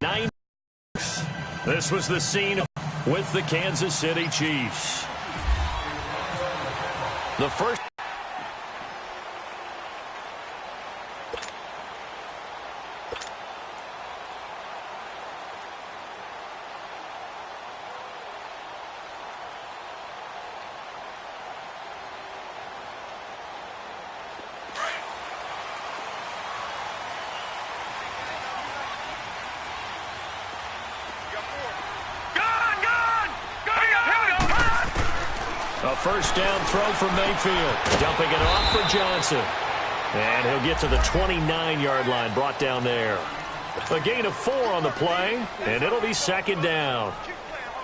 9. This was the scene with the Kansas City Chiefs. The first. A first down throw from Mayfield. Dumping it off for Johnson. And he'll get to the 29-yard line, brought down there. A gain of 4 on the play, and it'll be second down.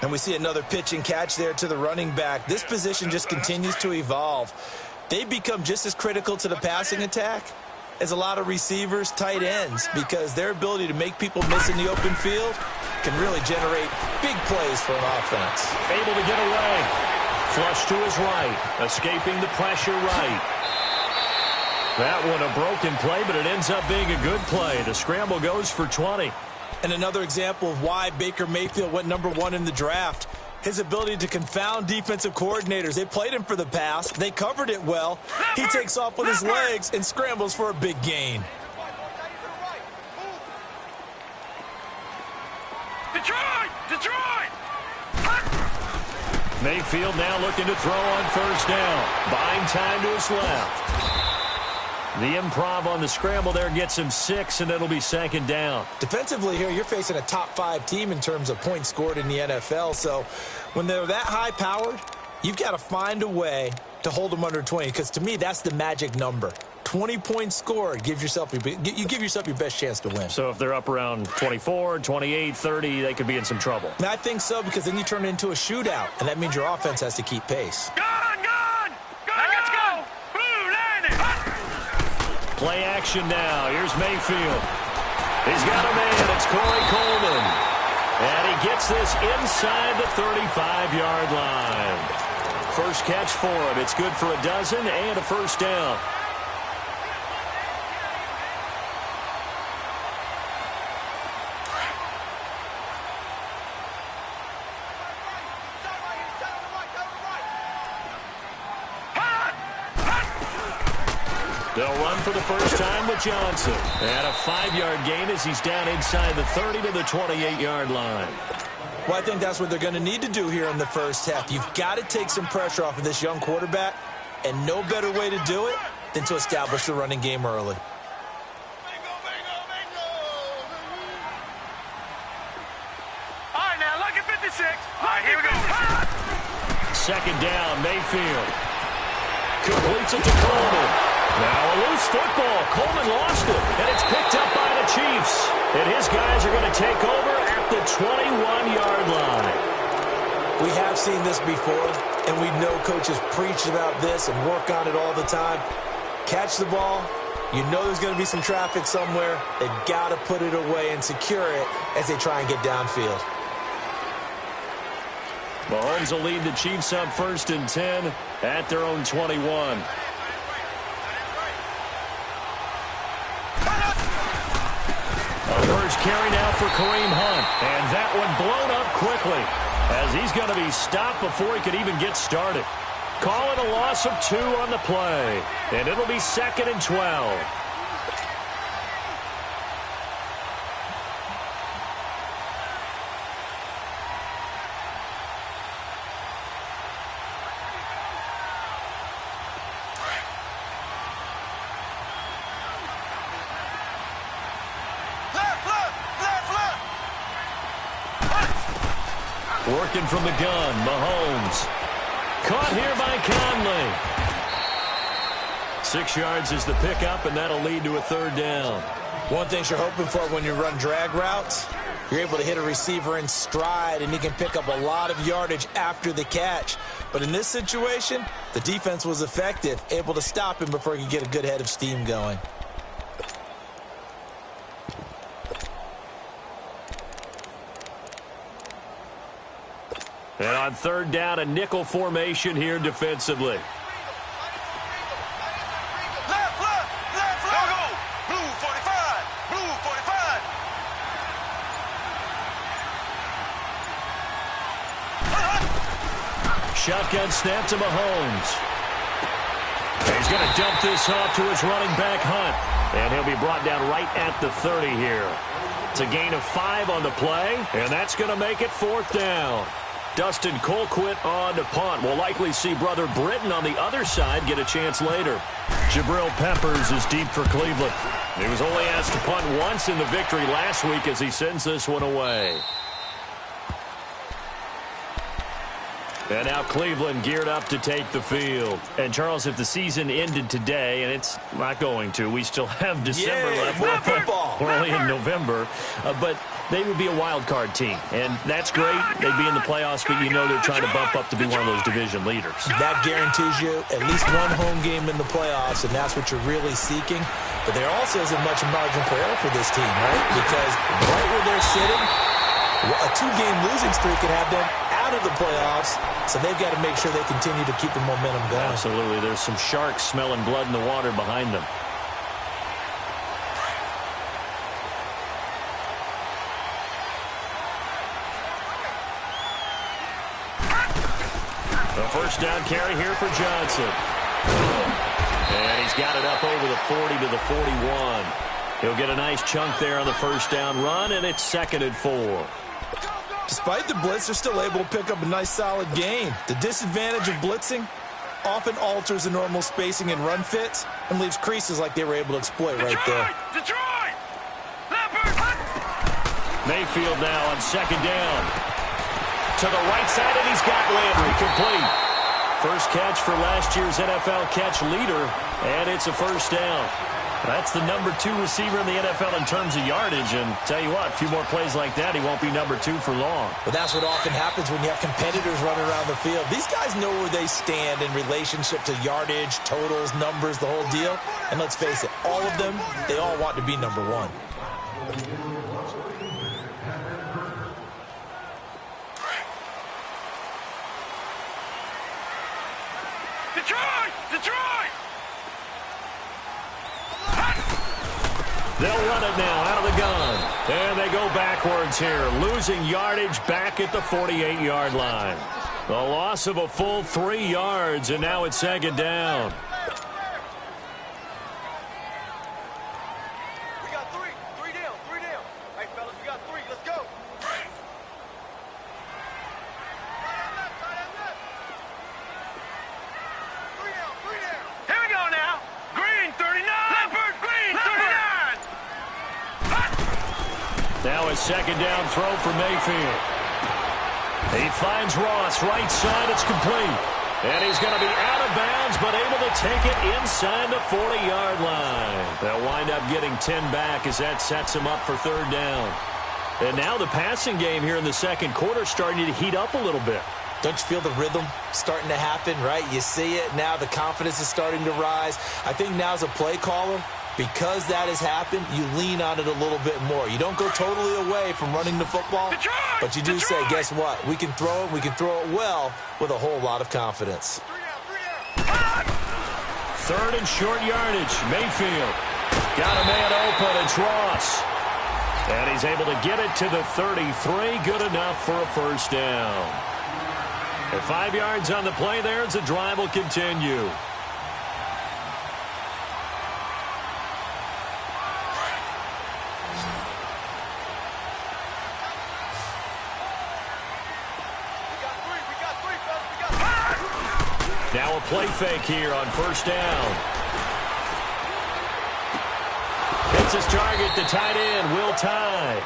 And we see another pitch and catch there to the running back. This position just continues to evolve. They become just as critical to the passing attack as a lot of receivers, tight ends, because their ability to make people miss in the open field can really generate big plays for an offense. Able to get away. Flush to his right. Escaping the pressure right. That one a broken play, but it ends up being a good play. The scramble goes for 20. And another example of why Baker Mayfield went #1 in the draft. His ability to confound defensive coordinators. They played him for the pass. They covered it well. He takes off with his legs and scrambles for a big gain. Detroit! Mayfield now looking to throw on first down. Buying time to his left. The improv on the scramble there gets him 6, and it'll be second down. Defensively here, you're facing a top-5 team in terms of points scored in the NFL. So when they're that high-powered, you've got to find a way to hold them under 20, because to me, that's the magic number. 20 points scored, you give yourself your best chance to win. So if they're up around 24, 28, 30, they could be in some trouble. And I think so, because then you turn it into a shootout, and that means your offense has to keep pace. Let's go! Blue landing! Play action now. Here's Mayfield. He's got a man. It's Corey Coleman. And he gets this inside the 35-yard line. First catch for him. It's good for a dozen and a first down. They'll run for the first time with Johnson. And a 5-yard gain as he's down inside the 30 to the 28-yard line. Well, I think that's what they're going to need to do here in the first half. You've got to take some pressure off of this young quarterback, and no better way to do it than to establish the running game early. All right, now look at 56. All right, here we go. Second down, Mayfield. Completes it to Coleman. Now a loose football. Coleman lost it, and it's picked up by the Chiefs. And his guys are going to take over at the 21-yard line. We have seen this before, and we know coaches preach about this and work on it all the time. Catch the ball. You know there's going to be some traffic somewhere. They've got to put it away and secure it as they try and get downfield. Mahomes will lead the Chiefs up 1st and 10 at their own 21. First carry now for Kareem Hunt. And that one blown up quickly as he's going to be stopped before he could even get started. Call it a loss of 2 on the play. And it'll be 2nd and 12. Working from the gun, Mahomes. Caught here by Conley. 6 yards is the pickup, and that'll lead to a 3rd down. One thing you're hoping for when you run drag routes, you're able to hit a receiver in stride, and he can pick up a lot of yardage after the catch. But in this situation, the defense was effective, able to stop him before he could get a good head of steam going. And on 3rd down, a nickel formation here defensively. Left. Go. Blue 45. Shotgun snap to Mahomes. He's going to dump this off to his running back, Hunt. And he'll be brought down right at the 30 here. It's a gain of 5 on the play, and that's going to make it 4th down. Dustin Colquitt on to punt. We'll likely see brother Britton on the other side get a chance later. Jabril Peppers is deep for Cleveland. He was only asked to punt once in the victory last week as he sends this one away. And now Cleveland geared up to take the field. And, Charles, if the season ended today, and it's not going to, we still have December left. We're only in November. But they would be a wild card team. And that's great. They'd be in the playoffs, but you know they're trying to bump up to be one of those division leaders. That guarantees you at least one home game in the playoffs, and that's what you're really seeking. But there also isn't much margin for error for this team, right? Because right where they're sitting, a 2-game losing streak could have them out of the playoffs, so they've got to make sure they continue to keep the momentum going. Absolutely. There's some sharks smelling blood in the water behind them. The first down carry here for Johnson. And he's got it up over the 40 to the 41. He'll get a nice chunk there on the first down run, and it's 2nd and 4. Despite the blitz, they're still able to pick up a nice, solid gain. The disadvantage of blitzing often alters the normal spacing and run fits and leaves creases like they were able to exploit right there. Detroit! Mayfield now on 2nd down. To the right side, and he's got Landry complete. First catch for last year's NFL catch leader, and it's a first down. That's the number 2 receiver in the NFL in terms of yardage, and tell you what, a few more plays like that, he won't be number 2 for long. But that's what often happens when you have competitors running around the field. These guys know where they stand in relationship to yardage, totals, numbers, the whole deal. And let's face it, all of them, they all want to be number 1. Detroit! Detroit! They'll run it now out of the gun. And they go backwards here, losing yardage back at the 48-yard line. The loss of a full 3 yards, and now it's 2nd down. We got 3. 3 down. 3 down. Hey, fellas, we got 3. Let's go. Here we go now. Green, 39. Leopard, green, 39. Now a 2nd down throw for Mayfield. He finds Ross, right side, it's complete. And he's going to be out of bounds, but able to take it inside the 40-yard line. They'll wind up getting 10 back as that sets him up for 3rd down. And now the passing game here in the 2nd quarter starting to heat up a little bit. Don't you feel the rhythm starting to happen, right? You see it now. The confidence is starting to rise. I think now as a play caller, because that has happened, you lean on it a little bit more. You don't go totally away from running the football, but you do say, guess what? We can throw it. We can throw it well with a whole lot of confidence. 3rd and short yardage. Mayfield got a man open. It's Ross. And he's able to get it to the 33. Good enough for a first down. And 5 yards on the play there as the drive will continue. Now a play fake here on first down. Hits his target, the tight end, Will Tye.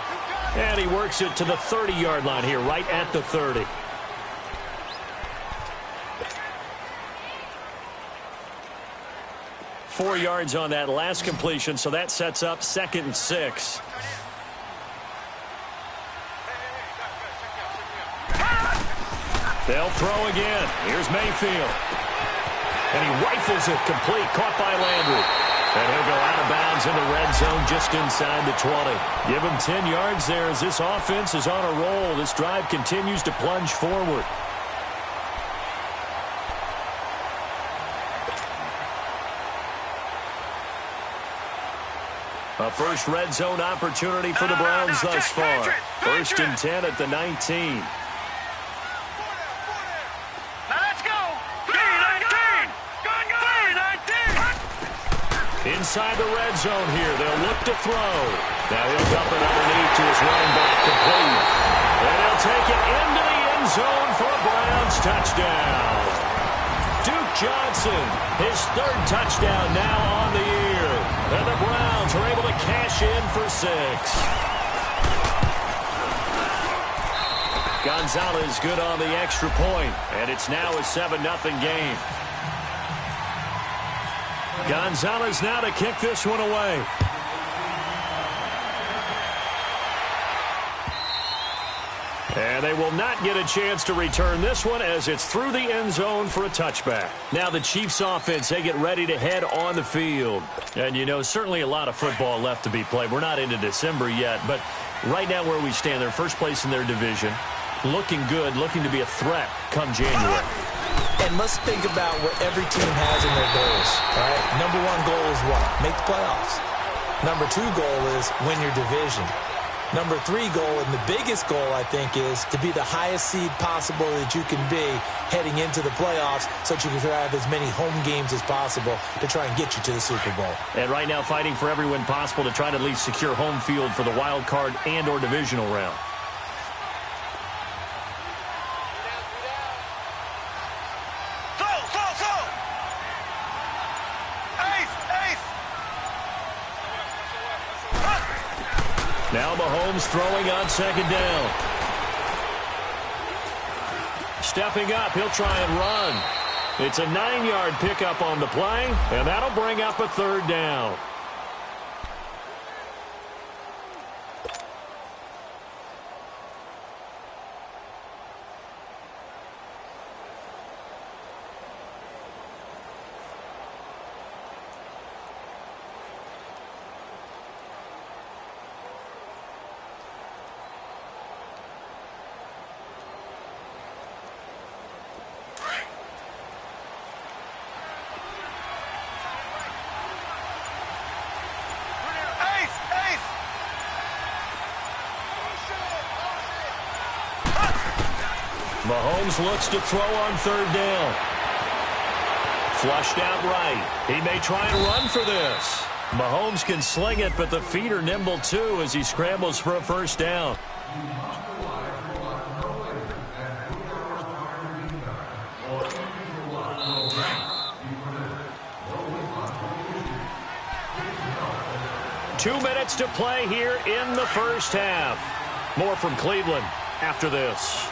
And he works it to the 30-yard line here, right at the 30. Four yards on that last completion, so that sets up 2nd and 6. They'll throw again. Here's Mayfield. And he rifles it complete, caught by Landry. And he'll go out of bounds in the red zone just inside the 20. Give him 10 yards there as this offense is on a roll. This drive continues to plunge forward. A first red zone opportunity for the Browns thus far. 1st and 10 at the 19. Now inside the red zone here. They'll look to throw. Now he'll dump it underneath to his running back, complete. And he'll take it into the end zone for a Browns touchdown. Duke Johnson, his third touchdown now on the year. And the Browns are able to cash in for 6. Gonzalez good on the extra point, and it's now a 7-0 game. Gonzalez now to kick this one away. And they will not get a chance to return this one as it's through the end zone for a touchback. Now the Chiefs offense, they get ready to head on the field. And, you know, certainly a lot of football left to be played. We're not into December yet, but right now where we stand, they're first place in their division. Looking good, looking to be a threat come January. And let's think about what every team has in their goals. All right? Number 1 goal is what? Make the playoffs. Number 2 goal is win your division. Number 3 goal, and the biggest goal, I think, is to be the highest seed possible that you can be heading into the playoffs so that you can have as many home games as possible to try and get you to the Super Bowl. And right now fighting for every win possible to try to at least secure home field for the wild card and or divisional round. Now Mahomes throwing on second down. Stepping up, he'll try and run. It's a 9-yard pickup on the play, and that'll bring up a third down. Mahomes looks to throw on third down. Flushed out right. He may try and run for this. Mahomes can sling it, but the feet are nimble too as he scrambles for a first down. Two minutes to play here in the first half. More from Cleveland after this.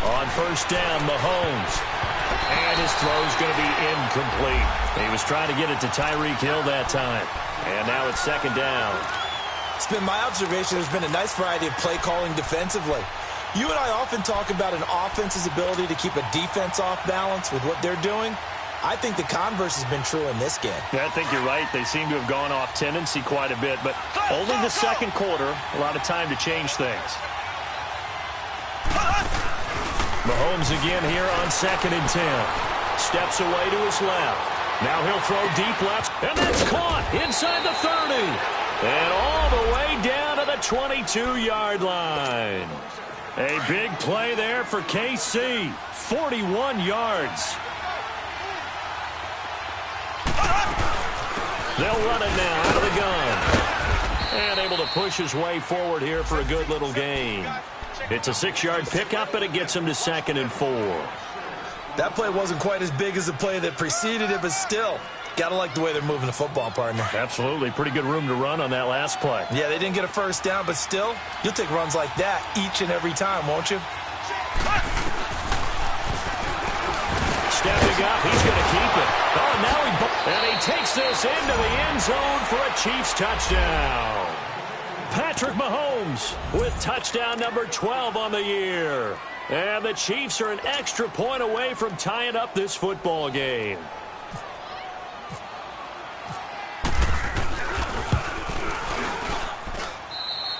On first down, Mahomes. And his throw's going to be incomplete. He was trying to get it to Tyreek Hill that time. And now it's second down. It's been my observation there's been a nice variety of play calling defensively. You and I often talk about an offense's ability to keep a defense off balance with what they're doing. I think the converse has been true in this game. Yeah, I think you're right. They seem to have gone off tendency quite a bit, but only the second quarter, a lot of time to change things. Mahomes again here on 2nd and 10. Steps away to his left. Now he'll throw deep left, and that's caught inside the 30. And all the way down to the 22-yard line. A big play there for KC. 41 yards. They'll run it now out of the gun. And able to push his way forward here for a good little gain. It's a 6-yard pickup, and it gets him to 2nd and 4. That play wasn't quite as big as the play that preceded it, but still, got to like the way they're moving the football, partner. Absolutely. Pretty good room to run on that last play. Yeah, they didn't get a first down, but still, you'll take runs like that each and every time, won't you? Stepping up, he's going to keep it. Oh, now he takes this into the end zone for a Chiefs touchdown. Patrick Mahomes with touchdown number 12 on the year. And the Chiefs are an extra point away from tying up this football game.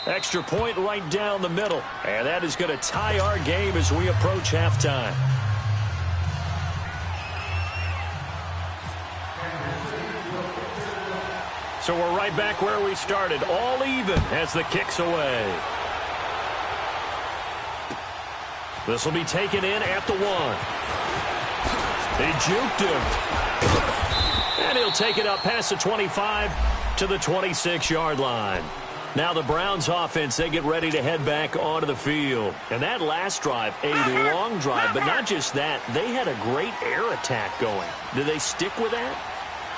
Extra point right down the middle. And that is going to tie our game as we approach halftime. So we're right back where we started, all even as the kick's away. This will be taken in at the 1. He juked him. And he'll take it up past the 25 to the 26-yard line. Now the Browns offense, they get ready to head back onto the field. And that last drive, a long drive, but not just that. They had a great air attack going. Do they stick with that?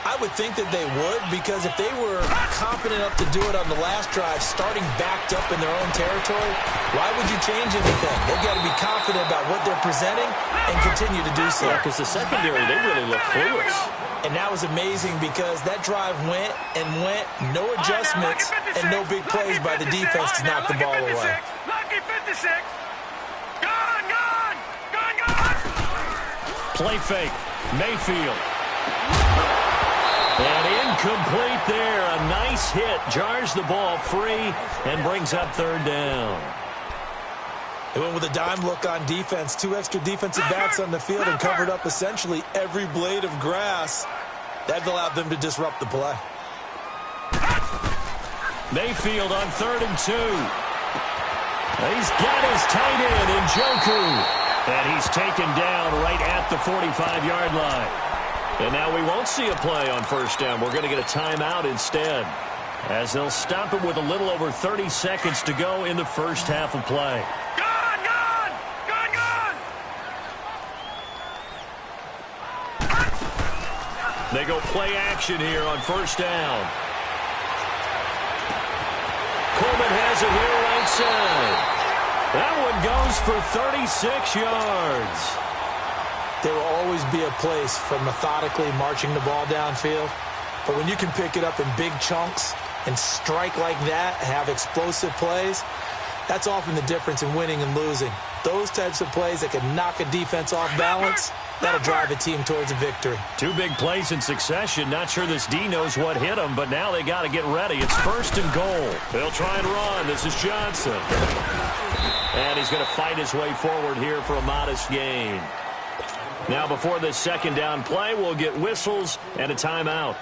I would think that they would, because if they were confident enough to do it on the last drive, starting backed up in their own territory, why would you change anything? They've got to be confident about what they're presenting and continue to do so. Yeah, because the secondary, they really look clueless. And that was amazing because that drive went and went, no adjustments, and no big plays by the defense to knock the ball away. Lucky 56. Gone, gone, gone, gone. Play fake. Mayfield. And incomplete there. A nice hit. Jars the ball free and brings up third down. They went with a dime look on defense. 2 extra defensive backs on the field and covered up essentially every blade of grass. That allowed them to disrupt the play. Mayfield on 3rd and 2. He's got his tight end in Njoku. And he's taken down right at the 45-yard line. And now we won't see a play on first down. We're going to get a timeout instead, as they'll stop it with a little over 30 seconds to go in the first half of play. Gone, gone, gone, gone. They go play action here on first down. Coleman has it here right side. That one goes for 36 yards. There will always be a place for methodically marching the ball downfield. But when you can pick it up in big chunks and strike like that, have explosive plays, that's often the difference in winning and losing. Those types of plays that can knock a defense off balance, that'll drive a team towards a victory. 2 big plays in succession. Not sure this D knows what hit him, but now they got to get ready. It's 1st and goal. They'll try and run. This is Johnson. And he's going to fight his way forward here for a modest gain. Now before this second down play, we'll get whistles and a timeout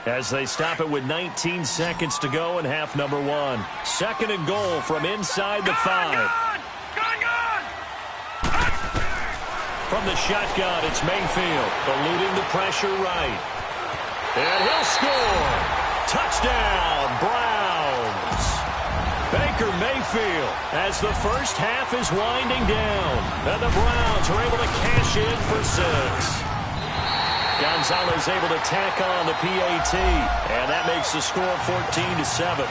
as they stop it with 19 seconds to go in half number 1. 2nd and goal from inside the 5. From the shotgun, it's Mayfield eluding the pressure right. And he'll score. Touchdown, Browns. Baker Mayfield as the first half is winding down. And the Browns are able to cash in for 6. Gonzalez able to tack on the PAT. And that makes the score 14-7.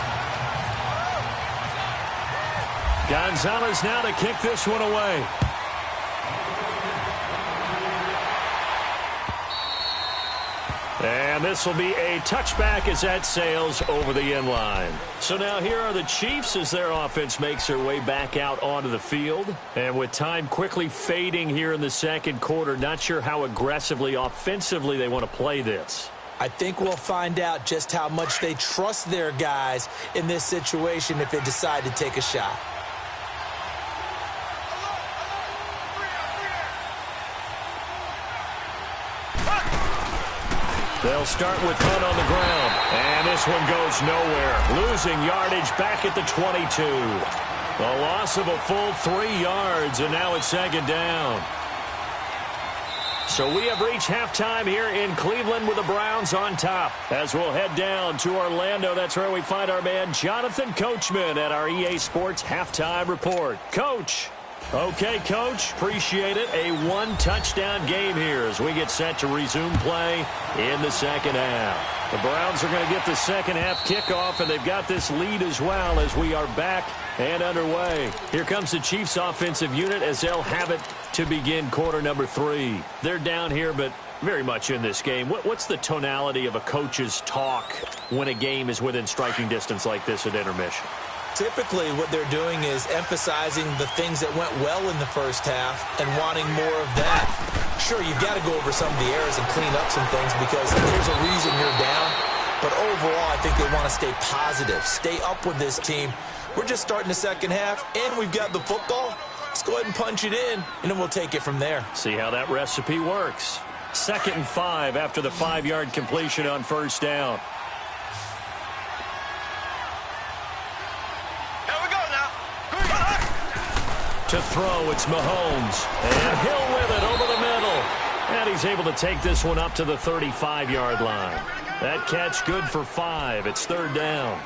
Gonzalez now to kick this one away. And this will be a touchback as that sails over the end line. So now here are the Chiefs as their offense makes their way back out onto the field. And with time quickly fading here in the second quarter, not sure how aggressively, offensively they want to play this. I think we'll find out just how much they trust their guys in this situation if they decide to take a shot. They'll start with Hunt on the ground. And this one goes nowhere. Losing yardage back at the 22. A loss of a full 3 yards, and now it's second down. So we have reached halftime here in Cleveland with the Browns on top. As we'll head down to Orlando, that's where we find our man Jonathan Coachman at our EA Sports Halftime Report. Coach. Okay, Coach, appreciate it. A 1-touchdown game here as we get set to resume play in the second half. The Browns are going to get the second half kickoff, and they've got this lead as well as we are back and underway. Here comes the Chiefs offensive unit as they'll have it to begin quarter number 3. They're down here, but very much in this game. What's the tonality of a coach's talk when a game is within striking distance like this at intermission? Typically, what they're doing is emphasizing the things that went well in the first half and wanting more of that. Sure, you've got to go over some of the errors and clean up some things because there's a reason you're down. But overall, I think they want to stay positive, stay up with this team. We're just starting the second half, and we've got the football. Let's go ahead and punch it in, and then we'll take it from there. See how that recipe works. 2nd and 5 after the 5-yard completion on first down. To throw, it's Mahomes. And Hill with it over the middle. And he's able to take this one up to the 35-yard line. That catch good for 5. It's third down.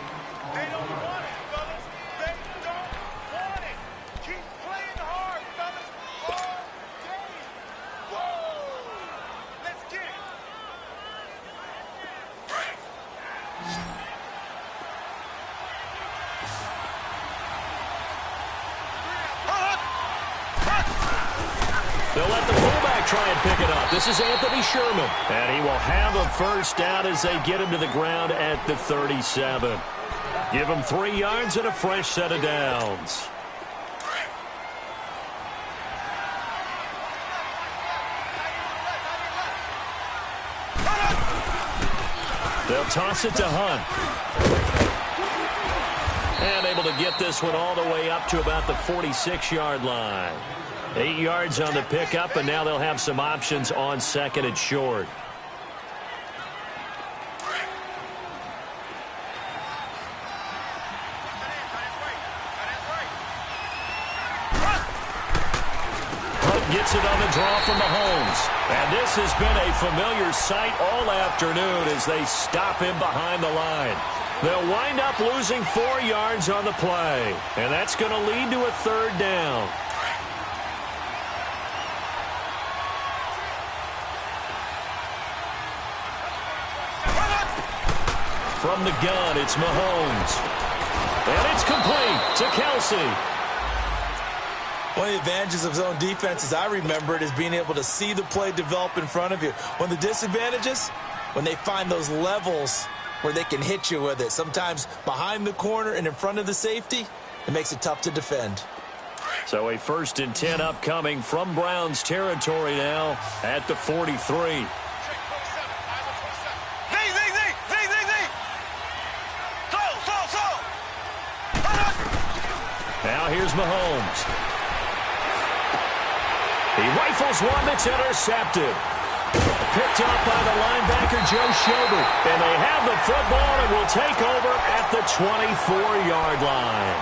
They don't want it, fellas. They don't want it. Keep playing hard, fellas. All day. Woo! Let's get it. They'll let the fullback try and pick it up. This is Anthony Sherman. And he will have a first down as they get him to the ground at the 37. Give him 3 yards and a fresh set of downs. They'll toss it to Hunt. And able to get this one all the way up to about the 46-yard line. 8 yards on the pickup, and now they'll have some options on second and short. Hunt gets it on the draw from Mahomes. And this has been a familiar sight all afternoon as they stop him behind the line. They'll wind up losing 4 yards on the play. And that's going to lead to a third down. From the gun, it's Mahomes. And it's complete to Kelsey. One of the advantages of zone defense, as I remember it, is being able to see the play develop in front of you. One of the disadvantages, when they find those levels where they can hit you with it. Sometimes behind the corner and in front of the safety, it makes it tough to defend. So a 1st and 10 upcoming from Browns territory now at the 43. Now here's Mahomes. He rifles one that's intercepted. Picked up by the linebacker, Joe Schobert. And they have the football and will take over at the 24-yard line.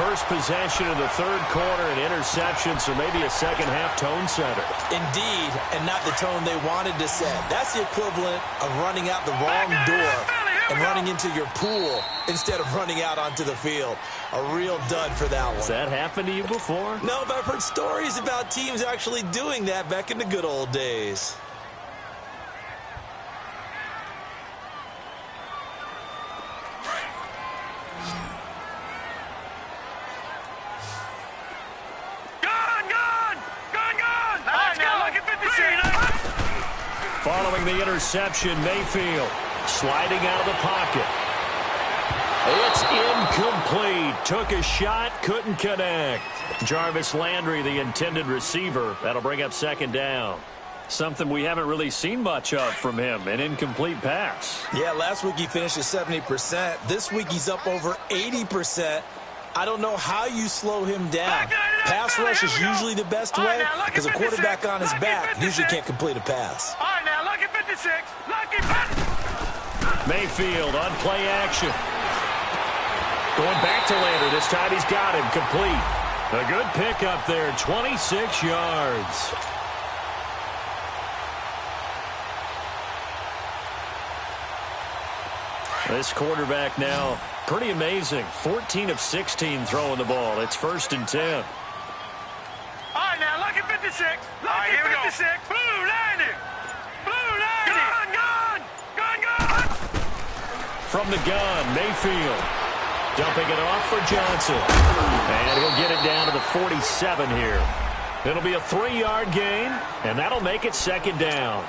First possession of the third quarter and interceptions, or maybe a second-half tone setter. Indeed, and not the tone they wanted to set. That's the equivalent of running out the wrong door and running into your pool instead of running out onto the field. A real dud for that one. Has that happened to you before? No, but I've heard stories about teams actually doing that back in the good old days. Following the interception, Mayfield sliding out of the pocket. It's incomplete. Took a shot, couldn't connect. Jarvis Landry, the intended receiver. That'll bring up second down. Something we haven't really seen much of from him, an incomplete pass. Yeah, last week he finished at 70%. This week he's up over 80%. I don't know how you slow him down. Pass rush is usually the best way because a quarterback on his back usually can't complete a pass. All right, now, lucky 56. Lucky 50. Mayfield on play action. Going back to Landry. This time he's got him complete. A good pickup there, 26 yards. This quarterback now, pretty amazing. 14 of 16 throwing the ball. It's 1st and 10. All right, now, lucky 56. Lucky 56. Blue landing. Blue landing. Gun. From the gun, Mayfield. Dumping it off for Johnson. And he'll get it down to the 47 here. It'll be a 3-yard gain, and that'll make it second down.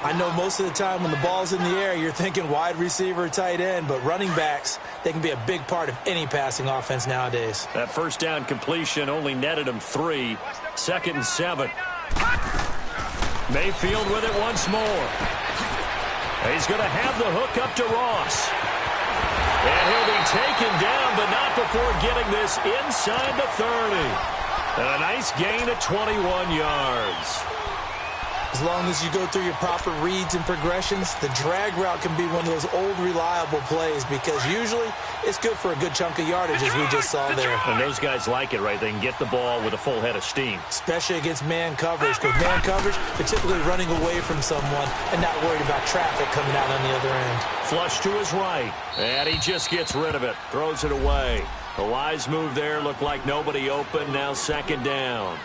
I know most of the time when the ball's in the air, you're thinking wide receiver, tight end, but running backs, they can be a big part of any passing offense nowadays. That first down completion only netted him 3. 2nd and 7. Mayfield with it once more. He's going to have the hook up to Ross. And he'll be taken down, but not before getting this inside the 30. And a nice gain of 21 yards. As long as you go through your proper reads and progressions, the drag route can be one of those old reliable plays because usually it's good for a good chunk of yardage, as we just saw there. And those guys like it, right? They can get the ball with a full head of steam. Especially against man coverage, because man coverage, they're typically running away from someone and not worried about traffic coming out on the other end. Flush to his right, and he just gets rid of it, throws it away. The wise move there, looked like nobody open, now second down.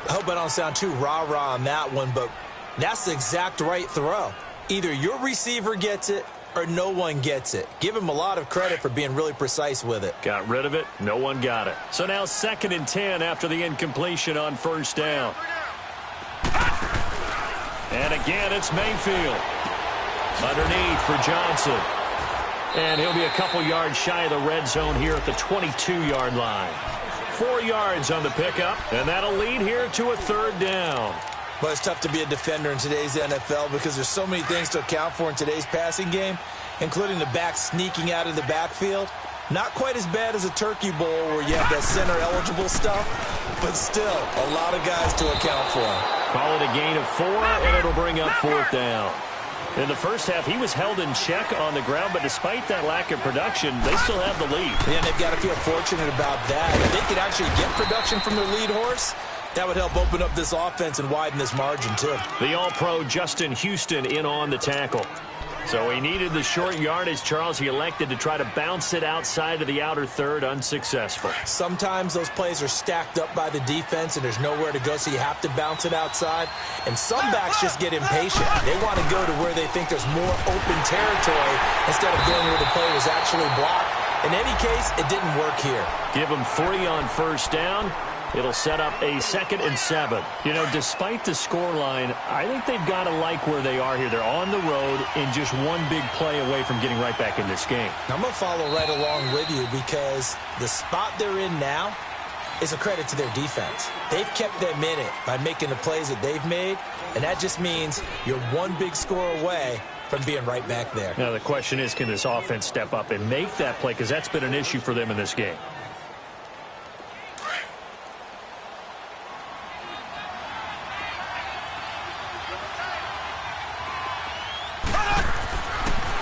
I hope I don't sound too rah-rah on that one, but that's the exact right throw. Either your receiver gets it or no one gets it. Give him a lot of credit for being really precise with it. Got rid of it. No one got it. So now 2nd and 10 after the incompletion on first down. And again, it's Mayfield. Underneath for Johnson. And he'll be a couple yards shy of the red zone here at the 22-yard line. 4 yards on the pickup, and that'll lead here to a 3rd down. Well, it's tough to be a defender in today's NFL because there's so many things to account for in today's passing game, including the back sneaking out of the backfield. Not quite as bad as a turkey bowl where you have that center-eligible stuff, but still a lot of guys to account for. Call it a gain of 4, and it'll bring up 4th down. In the first half, he was held in check on the ground, but despite that lack of production, they still have the lead. Yeah, and they've got to feel fortunate about that. If they could actually get production from their lead horse, that would help open up this offense and widen this margin, too. The All-Pro Justin Houston in on the tackle. So he needed the short yardage, Charles. He elected to try to bounce it outside of the outer third, unsuccessful. Sometimes those plays are stacked up by the defense and there's nowhere to go, so you have to bounce it outside. And some backs just get impatient. They want to go to where they think there's more open territory instead of going where the play was actually blocked. In any case, it didn't work here. Give them 3 on first down. It'll set up a 2nd and 7. You know, despite the scoreline, I think they've got to like where they are here. They're on the road and just one big play away from getting right back in this game. I'm going to follow right along with you because the spot they're in now is a credit to their defense. They've kept them in it by making the plays that they've made, and that just means you're one big score away from being right back there. Now, the question is, can this offense step up and make that play? Because that's been an issue for them in this game.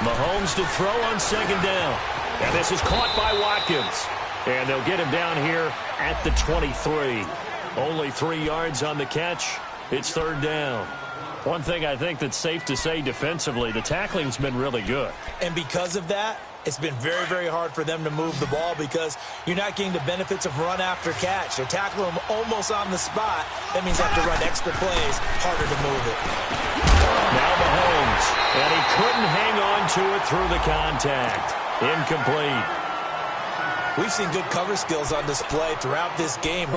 Mahomes to throw on 2nd down. And this is caught by Watkins. And they'll get him down here at the 23. Only 3 yards on the catch. It's 3rd down. One thing I think that's safe to say defensively, the tackling's been really good. And because of that, it's been very, very hard for them to move the ball because you're not getting the benefits of run after catch. They're tackling them almost on the spot. That means they have to run extra plays, harder to move it. Now Mahomes, and he couldn't hang on to it through the contact. Incomplete. We've seen good cover skills on display throughout this game.